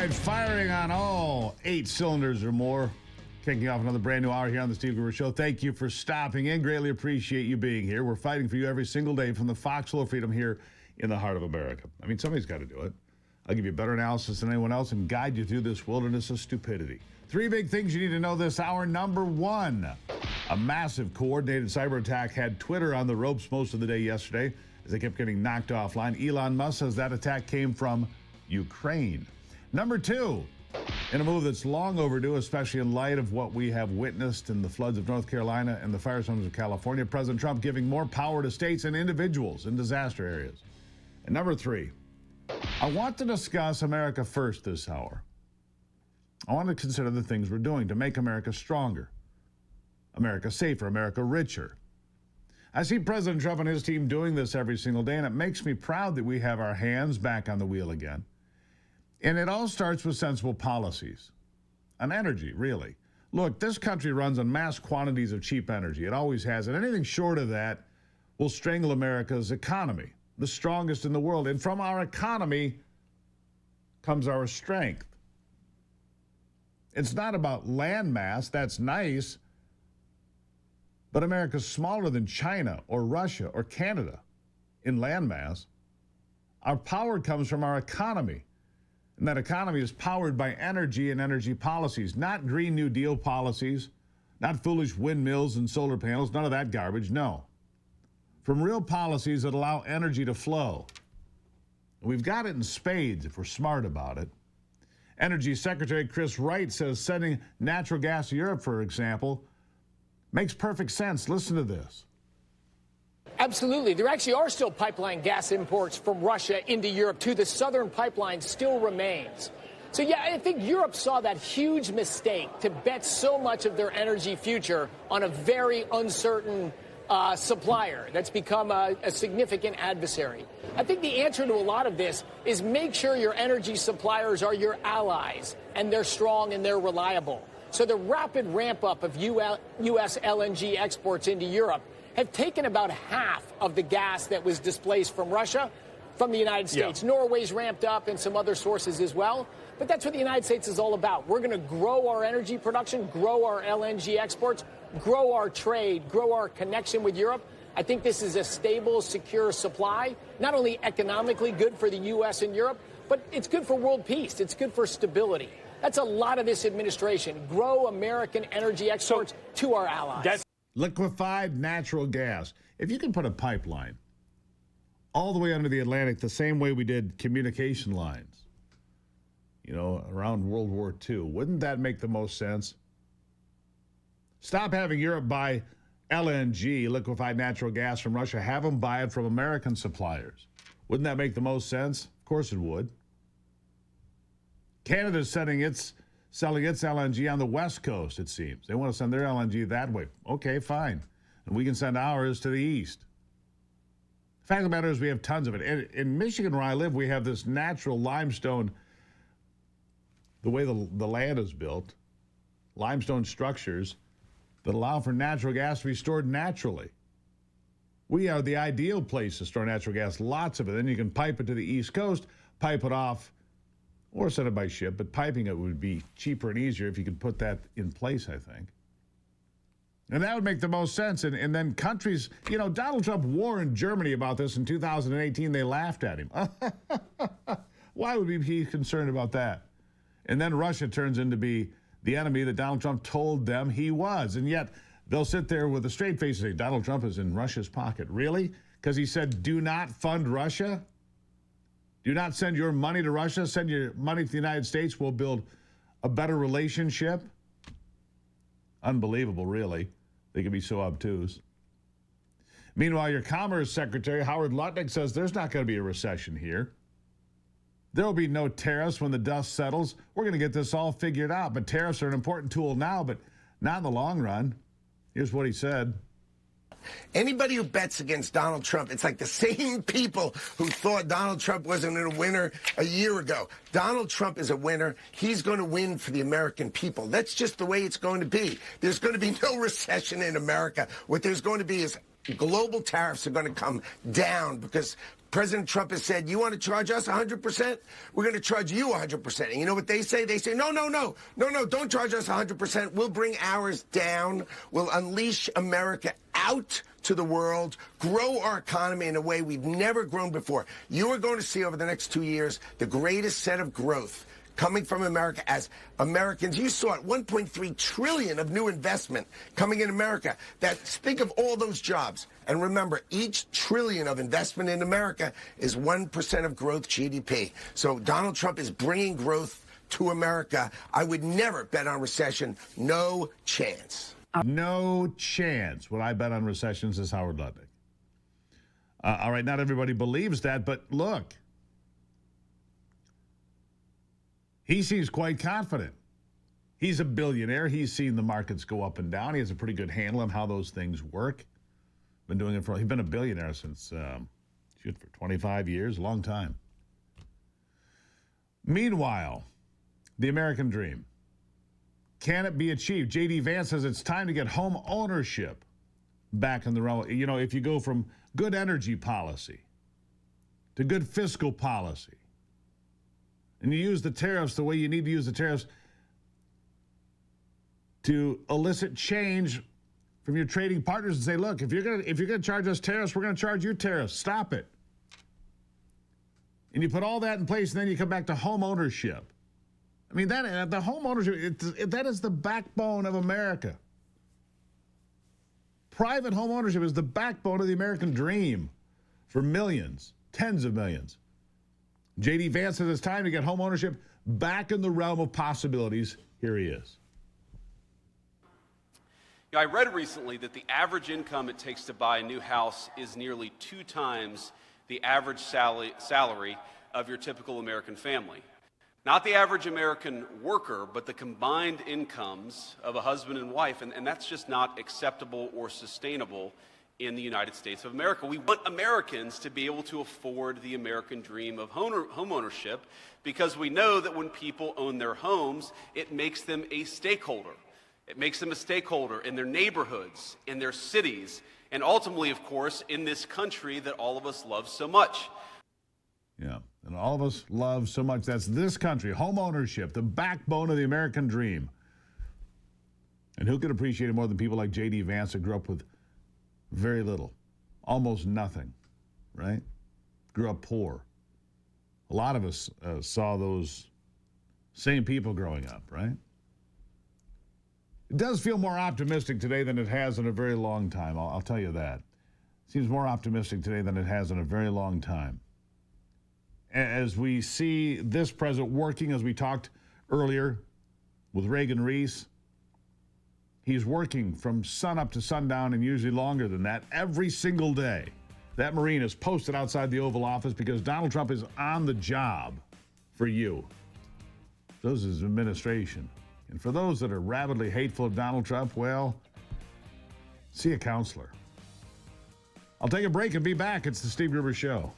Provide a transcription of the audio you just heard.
right, firing on all 8 cylinders or more. Kicking off another brand new hour here on the Steve Gruber Show. Thank you for stopping in. Greatly appreciate you being here. We're fighting for you every single day from the foxhole of freedom here in the heart of America. I mean, somebody's got to do it. I'll give you better analysis than anyone else and guide you through this wilderness of stupidity. 3 big things you need to know this hour. Number 1, a massive coordinated cyber attack had Twitter on the ropes most of the day yesterday as they kept getting knocked offline. Elon Musk says that attack came from Ukraine. Number 2, in a move that's long overdue, especially in light of what we have witnessed in the floods of North Carolina and the firestorms of California, President Trump giving more power to states and individuals in disaster areas. And number 3, I want to discuss America first this hour. I want to consider the things we're doing to make America stronger, America safer, America richer. I see President Trump and his team doing this every single day, and it makes me proud that we have our hands back on the wheel again. And it all starts with sensible policies. On energy, really. Look, this country runs on mass quantities of cheap energy. It always has. And anything short of that will strangle America's economy, the strongest in the world. And from our economy comes our strength. It's not about land mass. That's nice. But America's smaller than China or Russia or Canada in land mass. Our power comes from our economy. And that economy is powered by energy and energy policies, not Green New Deal policies, not foolish windmills and solar panels, none of that garbage, no. From real policies that allow energy to flow. We've got it in spades if we're smart about it. Energy Secretary Chris Wright says sending natural gas to Europe, for example, makes perfect sense. Listen to this. Absolutely. There actually are still pipeline gas imports from Russia into Europe, too. The southern pipeline still remains. So, yeah, I think Europe saw that huge mistake to bet so much of their energy future on a very uncertain supplier that's become a significant adversary. I think the answer to a lot of this is make sure your energy suppliers are your allies and they're strong and they're reliable. So the rapid ramp up of U.S. LNG exports into Europe have taken about half of the gas that was displaced from Russia from the United States. Yeah. Norway's ramped up and some other sources as well. But that's what the United States is all about. We're going to grow our energy production, grow our LNG exports, grow our trade, grow our connection with Europe. I think this is a stable, secure supply, not only economically good for the U.S. and Europe, but it's good for world peace. It's good for stability. That's a lot of this administration. Grow American energy exports to our allies. Liquefied natural gas. If you can put a pipeline all the way under the Atlantic the same way we did communication lines, around World War II, wouldn't that make the most sense? Stop having Europe buy LNG, liquefied natural gas from Russia. Have them buy it from American suppliers. Wouldn't that make the most sense? Of course it would. Canada's selling its LNG on the West Coast, it seems. They want to send their LNG that way. Okay, fine. And we can send ours to the east. The fact of the matter is we have tons of it. In Michigan, where I live, we have this natural limestone, the way the land is built, limestone structures that allow for natural gas to be stored naturally. We are the ideal place to store natural gas, lots of it. Then you can pipe it to the East Coast, pipe it off, or send it by ship, but piping it would be cheaper and easier if you could put that in place, I think. And that would make the most sense. And then countries, Donald Trump warned Germany about this in 2018. They laughed at him. Why would we be concerned about that? And then Russia turns into be the enemy that Donald Trump told them he was. And yet they'll sit there with a straight face and say, Donald Trump is in Russia's pocket. Really? Because he said, do not fund Russia? Do not send your money to Russia. Send your money to the United States. We'll build a better relationship. Unbelievable, really. They can be so obtuse. Meanwhile, your Commerce Secretary, Howard Lutnick, says there's not going to be a recession here. There will be no tariffs when the dust settles. We're going to get this all figured out. But tariffs are an important tool now, but not in the long run. Here's what he said. Anybody who bets against Donald Trump, it's like the same people who thought Donald Trump wasn't a winner a year ago. Donald Trump is a winner. He's going to win for the American people. That's just the way it's going to be. There's going to be no recession in America. What there's going to be is global tariffs are going to come down because President Trump has said, you want to charge us 100%? We're going to charge you 100%. And you know what they say? They say, no, don't charge us 100%. We'll bring ours down. We'll unleash America out to the world, grow our economy in a way we've never grown before. You are going to see over the next 2 years the greatest set of growth coming from America as Americans. You saw it, 1.3 trillion of new investment coming in America. Think of all those jobs. And remember, each trillion of investment in America is 1% of growth GDP. So Donald Trump is bringing growth to America. I would never bet on recession. No chance. No chance would I bet on recessions, as Howard Ludnick. All right, not everybody believes that, but look. He seems quite confident. He's a billionaire. He's seen the markets go up and down. He has a pretty good handle on how those things work. He's been a billionaire since, for 25 years, a long time. Meanwhile, the American dream. Can it be achieved? J.D. Vance says it's time to get home ownership back in the realm. You know, if you go from good energy policy to good fiscal policy, and you use the tariffs the way you need to use the tariffs to elicit change from your trading partners and say, look, if you're gonna charge us tariffs, we're gonna charge you tariffs. Stop it. And you put all that in place, and then you come back to home ownership. I mean, the home ownership, that is the backbone of America. Private home ownership is the backbone of the American dream for millions, tens of millions. J.D. Vance says it's time to get home ownership back in the realm of possibilities. Here he is. You know, I read recently that the average income it takes to buy a new house is nearly 2 times the average salary of your typical American family. Not the average American worker, but the combined incomes of a husband and wife, and that's just not acceptable or sustainable in the United States of America. We want Americans to be able to afford the American dream of home ownership because we know that when people own their homes, it makes them a stakeholder. It makes them a stakeholder in their neighborhoods, in their cities, and ultimately, of course, in this country that all of us love so much. Yeah, and all of us love so much. That's this country, home ownership, the backbone of the American dream. And who could appreciate it more than people like J.D. Vance, who grew up with very little, almost nothing, right? Grew up poor. A lot of us saw those same people growing up, right? It does feel more optimistic today than it has in a very long time. I'll tell you that. It seems more optimistic today than it has in a very long time. As we see this president working, as we talked earlier with Reagan Reese, he's working from sunup to sundown and usually longer than that every single day. That Marine is posted outside the Oval Office because Donald Trump is on the job for you. Those is his administration. And for those that are rabidly hateful of Donald Trump, well, see a counselor. I'll take a break and be back. It's the Steve Gruber Show.